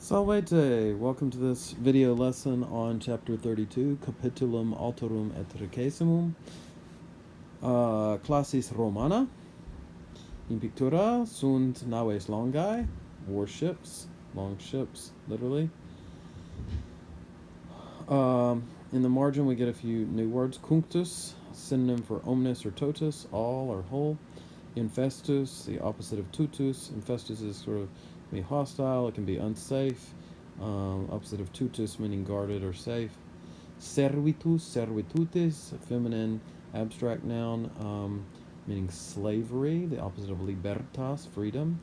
Salvete! Welcome to this video lesson on chapter 32, Capitulum Alterum et Riquessimum, Classis Romana. In pictura sunt naves longae, warships, long ships, literally. In the margin we get a few new words. Cunctus, synonym for omnis or totus, all or whole. Infestus, the opposite of tutus. Infestus is sort of be hostile, it can be unsafe. Opposite of tutus meaning guarded or safe. Servitus, servitutis, feminine abstract noun, meaning slavery, the opposite of libertas, freedom.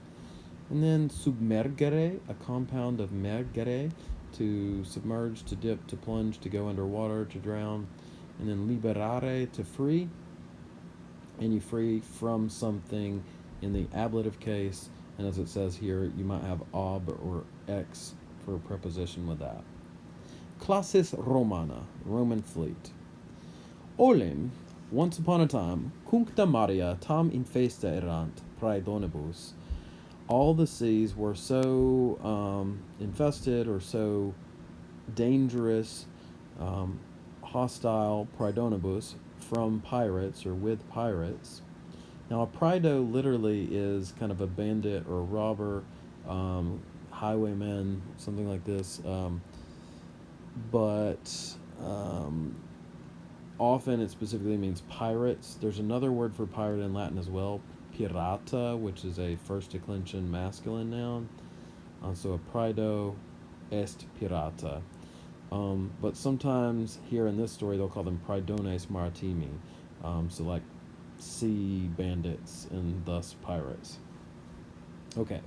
And then submergere, a compound of mergere, to submerge, to dip, to plunge, to go underwater, to drown. And then liberare, to free. And you free from something in the ablative case. And as it says here, you might have ob or ex for a preposition with that. Classis Romana, Roman fleet. Olim, once upon a time, cuncta maria tam infesta erant praedonibus. All the seas were so infested or so dangerous, hostile, praedonibus, from pirates or with pirates. Now, a praedo literally is kind of a bandit or a robber, highwayman, something like this. But often it specifically means pirates. There's another word for pirate in Latin as well, pirata, which is a first declension masculine noun. So a praedo est pirata. But sometimes here in this story they'll call them praedones maritimi. So like sea bandits and thus pirates. Okay.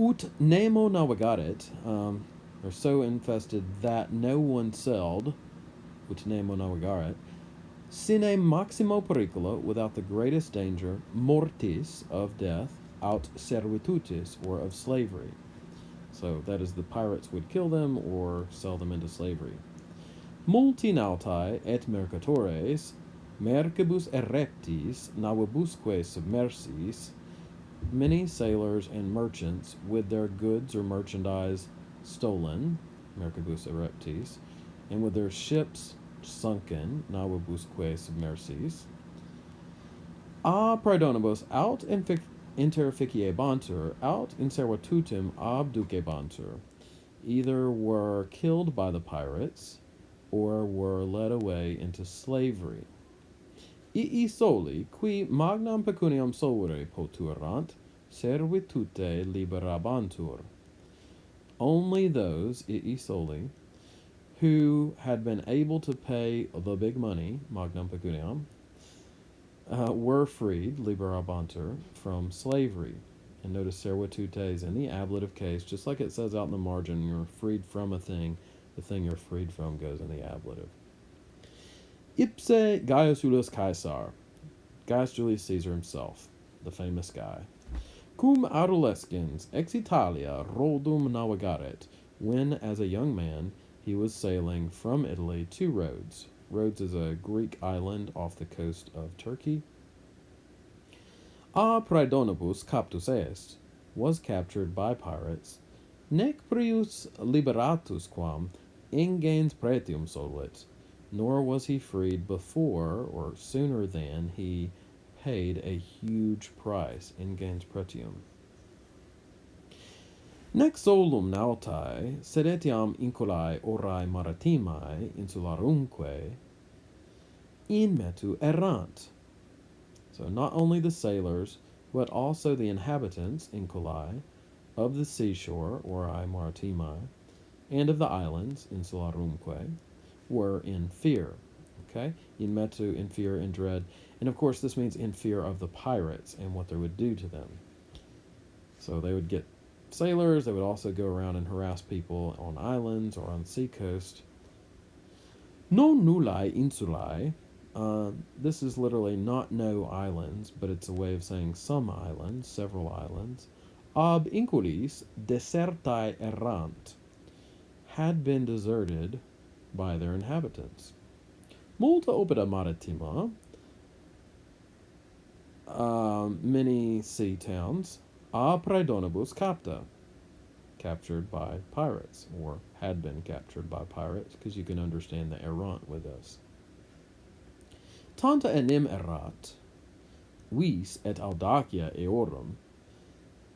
Ut nemo navigaret, are so infested that no one sailed, ut nemo navigaret, sine maximo periculo, without the greatest danger, mortis, of death, aut servitutis, or of slavery. So that is, the pirates would kill them or sell them into slavery. Multi nautae et mercatores, mercibus ereptis, navibusque submersis, many sailors and merchants with their goods or merchandise stolen, mercibus ereptis, and with their ships sunken, navibusque submersis, a praedonibus aut interficiabantur, aut in servitutem abducebantur, either were killed by the pirates or were led away into slavery. Ii soli, qui magnam pecuniam solvere poturant, servitute liberabantur. Only those, ii soli, who had been able to pay the big money, magnam pecuniam, were freed, liberabantur, from slavery. And notice servitute is in the ablative case, just like it says out in the margin, you're freed from a thing, the thing you're freed from goes in the ablative. Ipse Gaius Julius Caesar, Gaius Julius Caesar himself, the famous guy. Cum adolescens ex Italia Rhodum navigaret, when, as a young man, he was sailing from Italy to Rhodes. Rhodes is a Greek island off the coast of Turkey. A praedonibus captus est, was captured by pirates, nec prius liberatus quam ingens pretium solit, nor was he freed before or sooner than he paid a huge price, ingens pretium. Nec solum nautae, sed etiam inculae orae maritimae insularumque in metu errant. So not only the sailors, but also the inhabitants, inculae, of the seashore, orae maritimae, and of the islands, insularumque, were in fear. Okay? In metu, in fear, in dread. And of course this means in fear of the pirates and what they would do to them. So they would get sailors, they would also go around and harass people on islands or on the sea coast. Non nullae insulae, this is literally not no islands, but it's a way of saying some islands, several islands. Ab inculis desertae errant, had been deserted by their inhabitants. Multa opera maritima, many sea towns, a praedonibus capta, captured by pirates, or had been captured by pirates, because you can understand the errant with us. Tanta enim erat, vis et audacia eorum,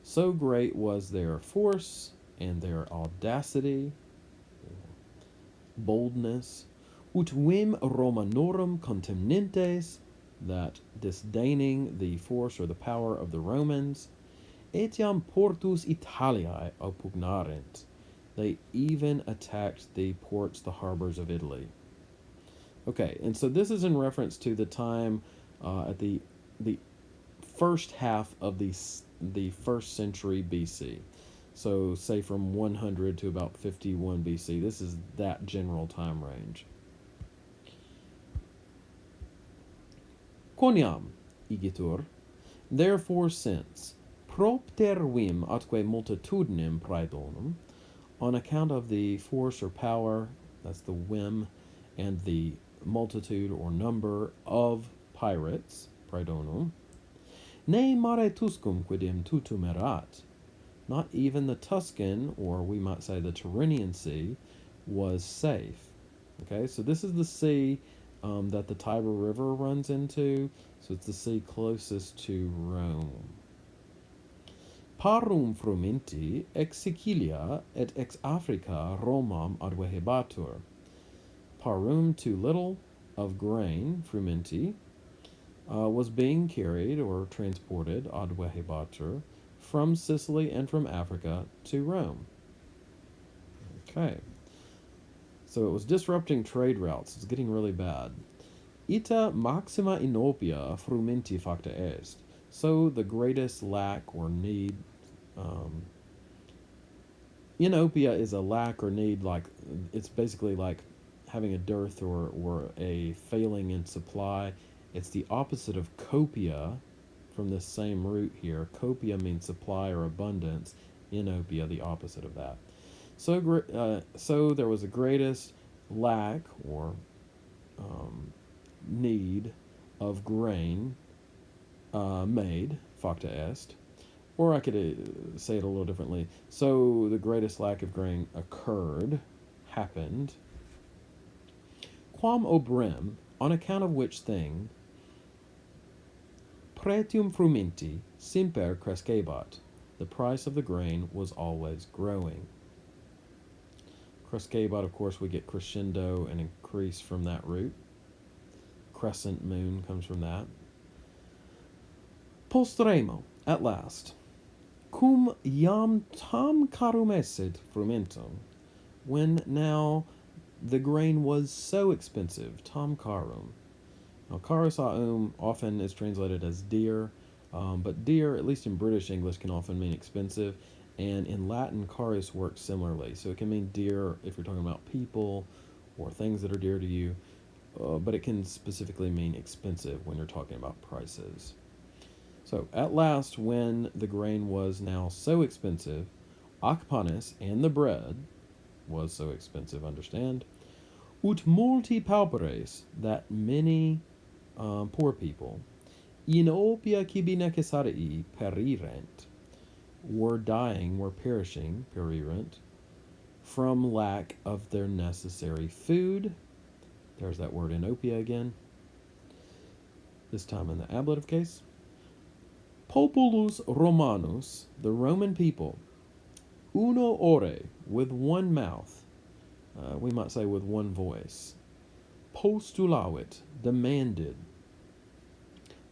so great was their force and their audacity, boldness, ut vim Romanorum contemnentes, that disdaining the force or the power of the Romans, etiam portus Italiae oppugnarent, they even attacked the ports, the harbors of Italy. Okay, and so this is in reference to the time at the first half of the first century BC. So say from 100 to about 51 BC. This is that general time range. Quoniam, igitur, therefore since, propter vim atque multitudinem praedonum, on account of the force or power, that's the whim, and the multitude or number of pirates, praedonum, ne mare tuscum quidem tutum erat, not even the Tuscan, or we might say the Tyrrhenian Sea, was safe. Okay, so this is the sea that the Tiber River runs into, so it's the sea closest to Rome. Parum frumenti ex Sicilia et ex Africa Romam advehebatur. Parum, too little, of grain, frumenti, was being carried or transported, advehebatur, from Sicily and from Africa to Rome. Okay. So it was disrupting trade routes. It's getting really bad. Ita maxima inopia frumenti facta est. So the greatest lack or need. Inopia is a lack or need, like it's basically like having a dearth or a failing in supply. It's the opposite of copia from this same root here. Copia means supply or abundance. Inopia, the opposite of that. So there was the greatest lack or need of grain made, facta est. Or I could say it a little differently. So the greatest lack of grain occurred, happened. Quam obrem, on account of which thing, pretium frumenti semper crescebat, the price of the grain was always growing. Crescebat, of course, we get crescendo and increase from that root. Crescent moon comes from that. Postremo, at last, cum iam tam carum esset frumentum, when now the grain was so expensive, tam carum. Now, carus aum often is translated as dear, but dear, at least in British English, can often mean expensive, and in Latin, carus works similarly. So it can mean dear if you're talking about people or things that are dear to you, but it can specifically mean expensive when you're talking about prices. So, at last, when the grain was now so expensive, ac panis, and the bread was so expensive, understand, ut multi pauperes, that many poor people, in opia cibi necessarii perirent, were dying, were perishing, perirent, from lack of their necessary food. There's that word inopia again, this time in the ablative case. Populus Romanus, the Roman people, uno ore, with one mouth, we might say with one voice, postulavit, demanded.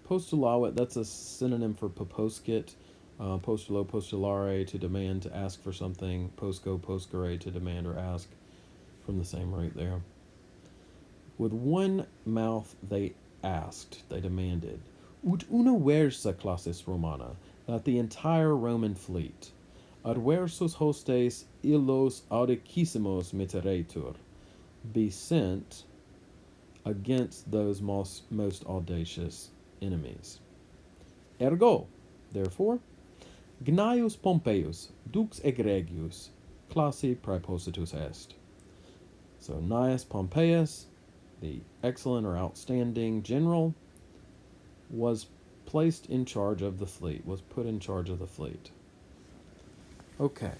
Postulavit, that's a synonym for poposcit. Postulo, postulare, to demand, to ask for something. Posco, poscere, to demand or ask, from the same root there. With one mouth they asked, they demanded, ut universa classis Romana, that the entire Roman fleet, adversus hostes illos audicissimos mitteretur, be sent against those most audacious enemies. Ergo, therefore, Gnaeus Pompeius, dux egregius, classi praepositus est. So Gnaeus Pompeius, the excellent or outstanding general, was placed in charge of the fleet, was put in charge of the fleet. Okay.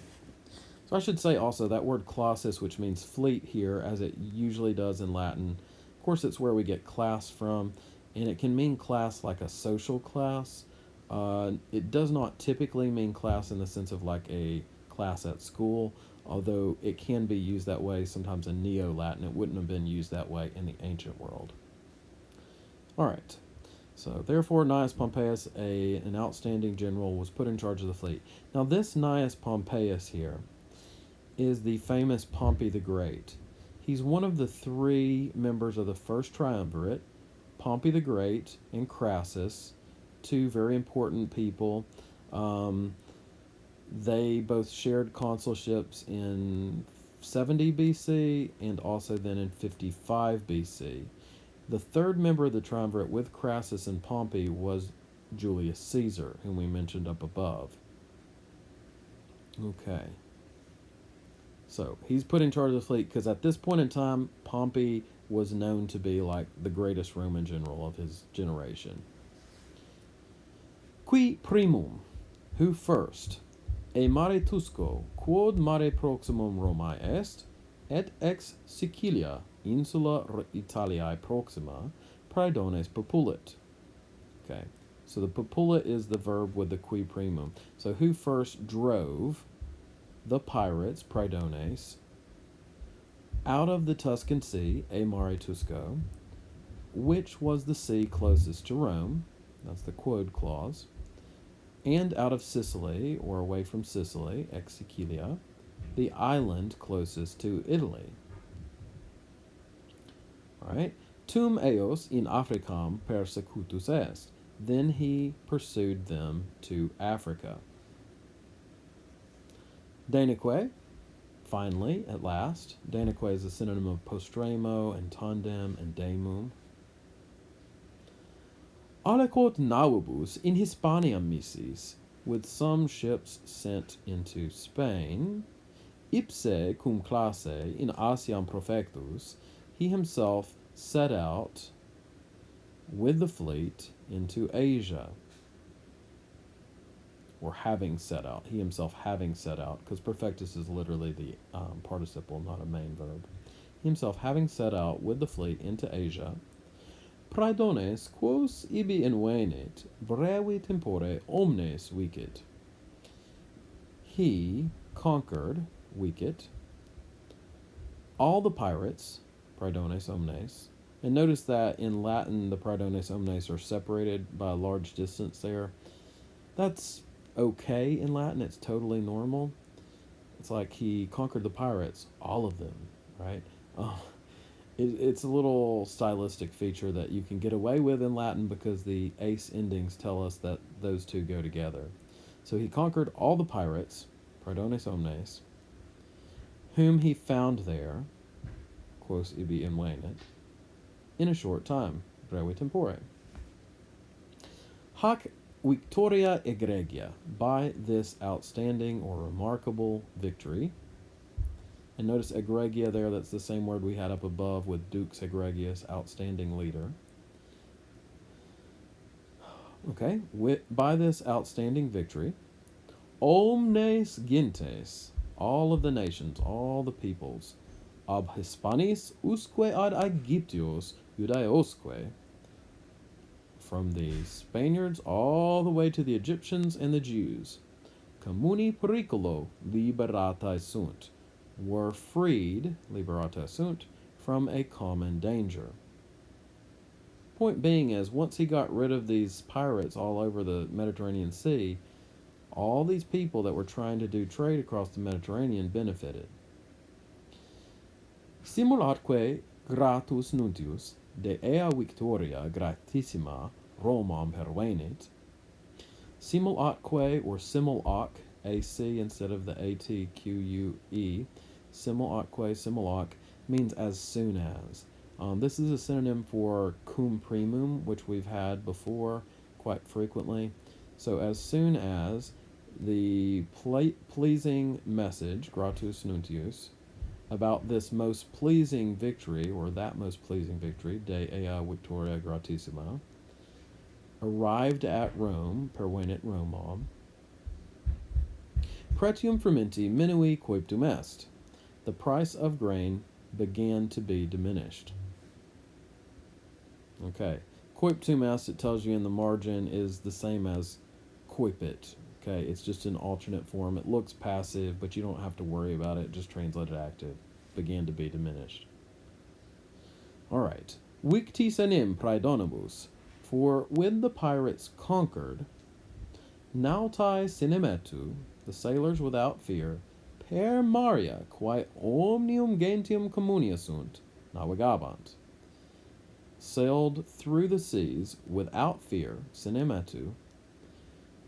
So I should say also that word classis, which means fleet here, as it usually does in Latin. Of course, it's where we get class from, and it can mean class like a social class. It does not typically mean class in the sense of like a class at school, although it can be used that way sometimes in Neo-Latin. It wouldn't have been used that way in the ancient world. All right. So, therefore, Gnaeus Pompeius, an outstanding general, was put in charge of the fleet. Now, this Gnaeus Pompeius here is the famous Pompey the Great. He's one of the three members of the first triumvirate, Pompey the Great and Crassus, two very important people. They both shared consulships in 70 BC and also then in 55 BC. The third member of the triumvirate with Crassus and Pompey was Julius Caesar, whom we mentioned up above. Okay. So he's put in charge of the fleet because at this point in time, Pompey was known to be like the greatest Roman general of his generation. Qui primum, who first? E mare tusco, quod mare proximum Romae est, et ex Sicilia, insula Italiae proxima, praedones populit. Okay, so the populit is the verb with the qui primum. So who first drove the pirates, praedones, out of the Tuscan Sea, e mare tusco, which was the sea closest to Rome, that's the quod clause, and out of Sicily, or away from Sicily, ex Sicilia, the island closest to Italy. All right. Tum eos in Africam persecutus est. Then he pursued them to Africa. Danique, finally, at last. Danique is a synonym of postremo and tandem and damum. Aliquot naubus in Hispaniam missis, with some ships sent into Spain. Ipse cum classe in Asiam profectus, he himself set out with the fleet into Asia. Or having set out. He himself having set out, because perfectus is literally the participle, not a main verb. He himself having set out with the fleet into Asia. Praedones quos ibi invenit brevi tempore omnes vicit. He conquered, vicit, all the pirates, praedones omnes. And notice that in Latin, the praedones omnes are separated by a large distance there. That's okay in Latin. It's totally normal. It's like he conquered the pirates, all of them, right? It's a little stylistic feature that you can get away with in Latin because the ace endings tell us that those two go together. So he conquered all the pirates, praedones omnes, whom he found there, quos ibi invenit, in a short time, brevi tempore. Hac victoria egregia, by this outstanding or remarkable victory. And notice egregia there, that's the same word we had up above with dux egregius, outstanding leader. Okay, by this outstanding victory, omnes gentes, all of the nations, all the peoples, ab Hispanis usque ad Aegyptios Judaeosque, from the Spaniards all the way to the Egyptians and the Jews, communi periculo liberata sunt, were freed, liberata sunt, from a common danger. Point being is, once he got rid of these pirates all over the Mediterranean Sea, all these people that were trying to do trade across the Mediterranean benefited. Simulatque gratus nuntius de ea victoria gratissima Romam pervenit. Simul atque, or simul ac, AC instead of the ATQUE. Simul atque, means as soon as. This is a synonym for cum primum, which we've had before quite frequently. So as soon as the pleasing message, gratus nuntius, about this most pleasing victory, or that most pleasing victory, de ea victoria gratissima, arrived at Rome, pervenit Romam, Pretium fermenti minui coiptum est. The price of grain began to be diminished. Okay. Coiptum est, it tells you in the margin, is the same as coipit. Okay, it's just an alternate form. It looks passive, but you don't have to worry about it. Just translate it active. Began to be diminished. All right. Victis enim praedonibus. For when the pirates conquered, nautai cinemetu, the sailors without fear, per maria quae omnium gentium communia sunt, navigabant, sailed through the seas without fear, cinemetu,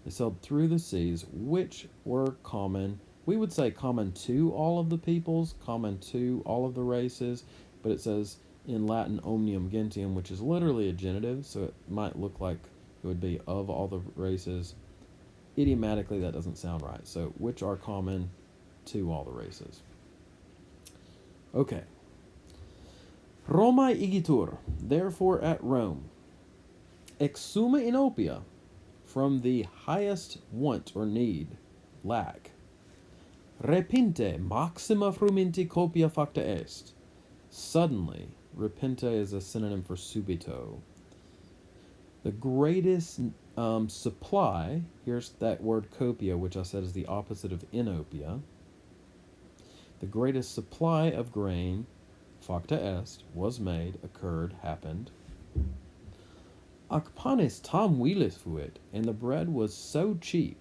they sailed through the seas which were common, we would say common to all of the peoples, common to all of the races, but it says in Latin omnium gentium, which is literally a genitive, so it might look like it would be of all the races. Idiomatically, that doesn't sound right. So, which are common to all the races. Okay. Romae igitur, therefore at Rome, exuma in opia, from the highest want or need, lack. Repente maxima frumenti copia facta est. Suddenly, repente is a synonym for subito. The greatest supply, here's that word copia, which I said is the opposite of inopia. The greatest supply of grain, facta est, was made, occurred, happened. Ac panis tam vilis fuit, and the bread was so cheap.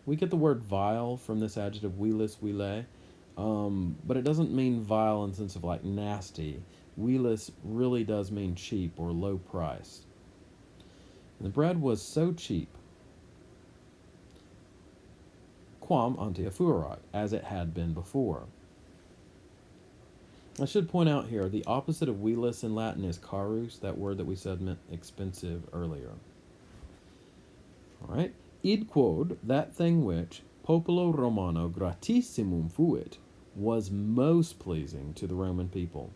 We get the word vile from this adjective vilis, vile, but it doesn't mean vile in the sense of like nasty. Vilis really does mean cheap or low price. And the bread was so cheap, quam ante fuerat, as it had been before. I should point out here, the opposite of vilis in Latin is carus, that word that we said meant expensive earlier. All right. Id quod, that thing which, popolo Romano gratissimum fuit, was most pleasing to the Roman people.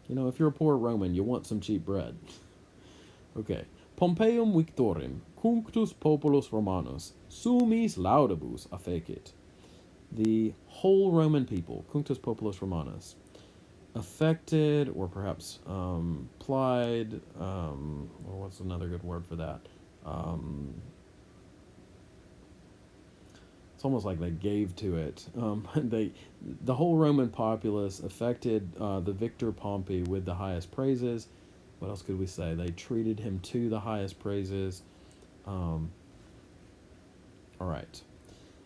You know, if you're a poor Roman, you want some cheap bread. Okay. Pompeium victorim, cunctus populus Romanus, sumis laudibus affecit. The whole Roman people, cunctus populus Romanus, affected, or perhaps plied, or what's another good word for that? It's almost like they gave to it. The whole Roman populace affected the victor Pompey with the highest praises. What else could we say? They treated him to the highest praises. All right.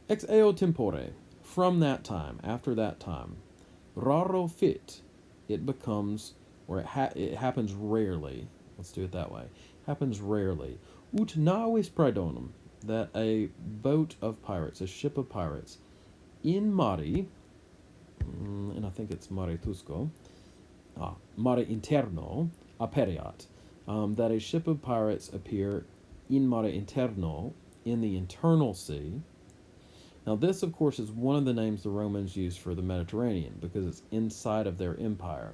Ex eo tempore, from that time, after that time, raro fit, it becomes, or it happens rarely. Let's do it that way. Happens rarely. Ut navis praedonum, that a boat of pirates, a ship of pirates, in mari, and I think it's mare tusco, mare interno, aperiat, that a ship of pirates appear in mare interno, in the internal sea. Now this, of course, is one of the names the Romans used for the Mediterranean, because it's inside of their empire.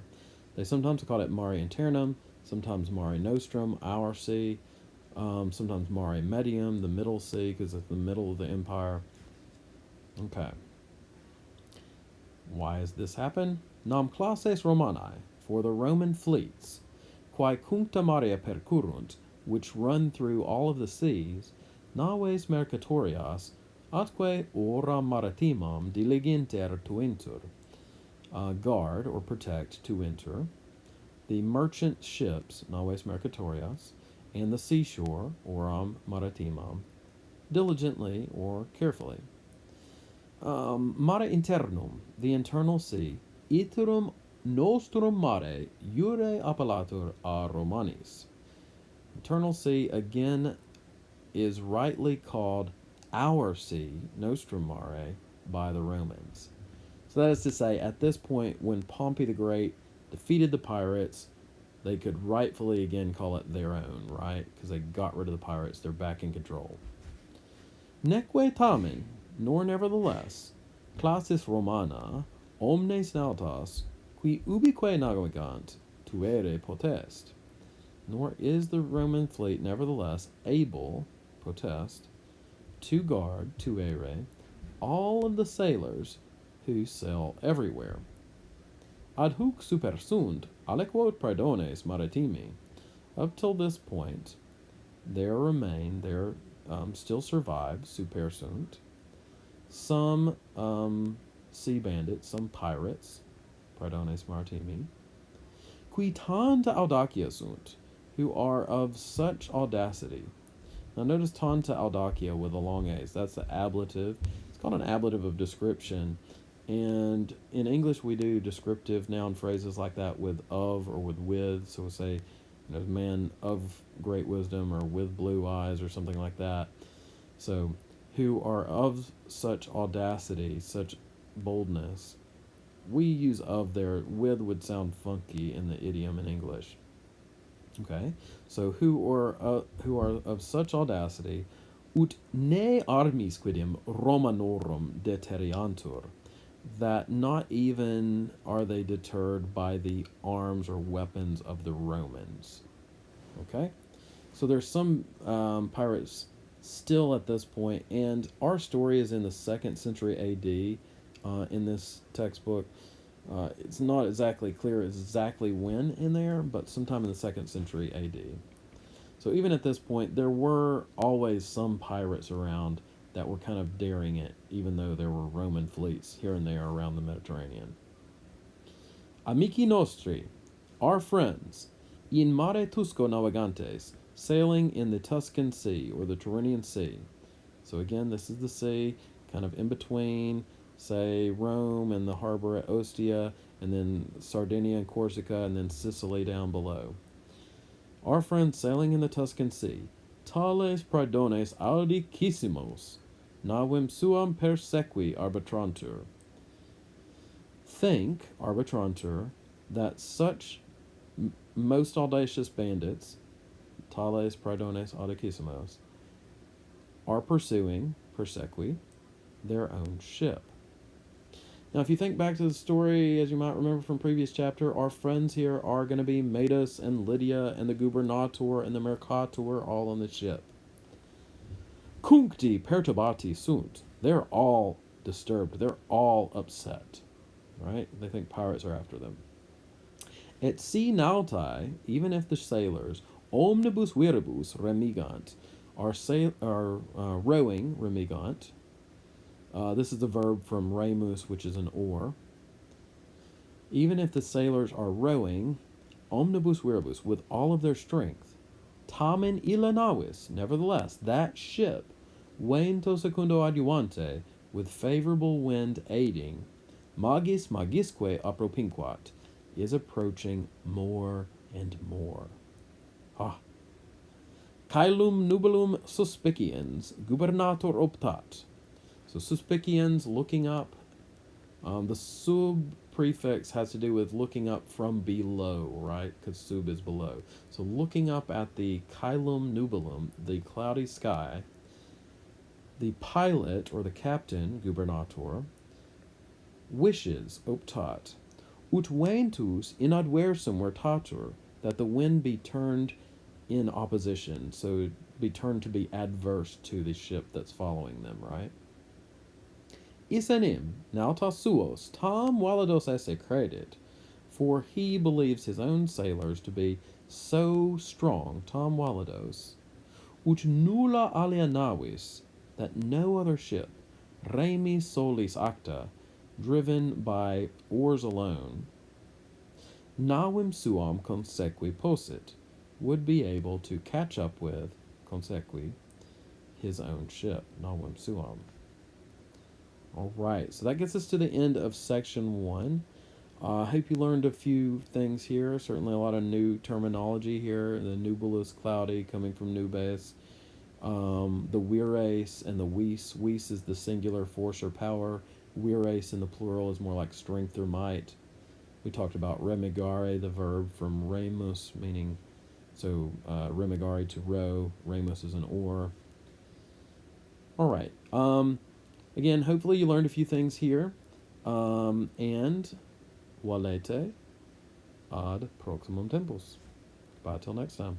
They sometimes call it mare internum, sometimes mare nostrum, our sea, sometimes mare medium, the middle sea, because it's the middle of the empire. Okay. Why does this happen? Nam classes Romanae, for the Roman fleets, quae cuncta marea percurrunt, which run through all of the seas, naves mercatorias, atque ora maritimam diligenter tuintur, guard or protect to enter, the merchant ships, naves mercatorias, and the seashore, oram maritimam, diligently or carefully. Mare internum, the internal sea, iterum nostrum mare iure appellatur a Romanis. Internal sea, again, is rightly called our sea, nostrum mare, by the Romans. So that is to say, at this point, when Pompey the Great defeated the pirates, they could rightfully again call it their own, right? Because they got rid of the pirates, they're back in control. Neque tamen, nor nevertheless, classis Romana, omnes nautas, qui ubique navigant, tuere potest. Nor is the Roman fleet nevertheless able, potest, to guard, tuere, all of the sailors who sail everywhere. Ad hoc supersunt aliquot praedones maritimi. Up till this point, there still survive, supersunt, some sea bandits, some pirates, praedones maritimi, qui tanta audacia sunt, who are of such audacity. Now notice tanta audacia with a long A's. That's the ablative. It's called an ablative of description. And in English, we do descriptive noun phrases like that with of or with. So we'll say, man of great wisdom or with blue eyes or something like that. So, who are of such audacity, such boldness. We use of there. With would sound funky in the idiom in English. Okay, so who are of such audacity, ut ne armis quidem Romanorum deteriantur, that not even are they deterred by the arms or weapons of the Romans. Okay, so there's some pirates still at this point, and our story is in the 2nd century AD in this textbook. It's not exactly clear exactly when in there, but sometime in the 2nd century AD. So even at this point, there were always some pirates around that were kind of daring it, even though there were Roman fleets here and there around the Mediterranean. Amici nostri, our friends, in mare Tusco navigantes, sailing in the Tuscan Sea or the Tyrrhenian Sea. So again, this is the sea, kind of in between, say, Rome and the harbor at Ostia, and then Sardinia and Corsica, and then Sicily down below. Our friends sailing in the Tuscan Sea, tales praedones audicissimos, navem suam persequi arbitrantur. Think, arbitrantur, that such most audacious bandits, tales praedones audicissimos, are pursuing, persequi, their own ship. Now, if you think back to the story, as you might remember from previous chapter, our friends here are going to be Medus and Lydia and the gubernator and the mercator all on the ship. Cuncti perturbati sunt. They're all disturbed. They're all upset. Right? They think pirates are after them. Et si nautai, even if the sailors, omnibus viribus remigant, are rowing, remigant. This is the verb from remus, which is an oar. Even if the sailors are rowing, omnibus viribus, with all of their strength, tamen illa navis, nevertheless, that ship, vento secundo adiuvante, with favorable wind aiding, magis magisque apropinquat, is approaching more and more. Caelum nubulum suspiciens gubernator optat. So suspiciens, looking up. The sub prefix has to do with looking up from below, right? Because sub is below. So looking up at the caelum nubulum, the cloudy sky, the pilot, or the captain, gubernator, wishes, optat, ut ventus in adversum vertatur, that the wind be turned in opposition, so be turned to be adverse to the ship that's following them, right? Isenim, nautas suos, tam validos esse credit, for he believes his own sailors to be so strong, tam validos, ut nulla alia navis, that no other ship, remi solis acta, driven by oars alone, navem suam consequi possit, would be able to catch up with, consequi, his own ship, navem suam. All right, so that gets us to the end of section 1. I hope you learned a few things here. Certainly a lot of new terminology here. The nubulus cloudy coming from nubes. The vires and the vis. Vis is the singular force or power. Vires in the plural is more like strength or might. We talked about remigare, the verb from remus, meaning, so remigare to row. Remus is an oar. All right. Again, hopefully you learned a few things here. And valete ad proximum tempus. Bye till next time.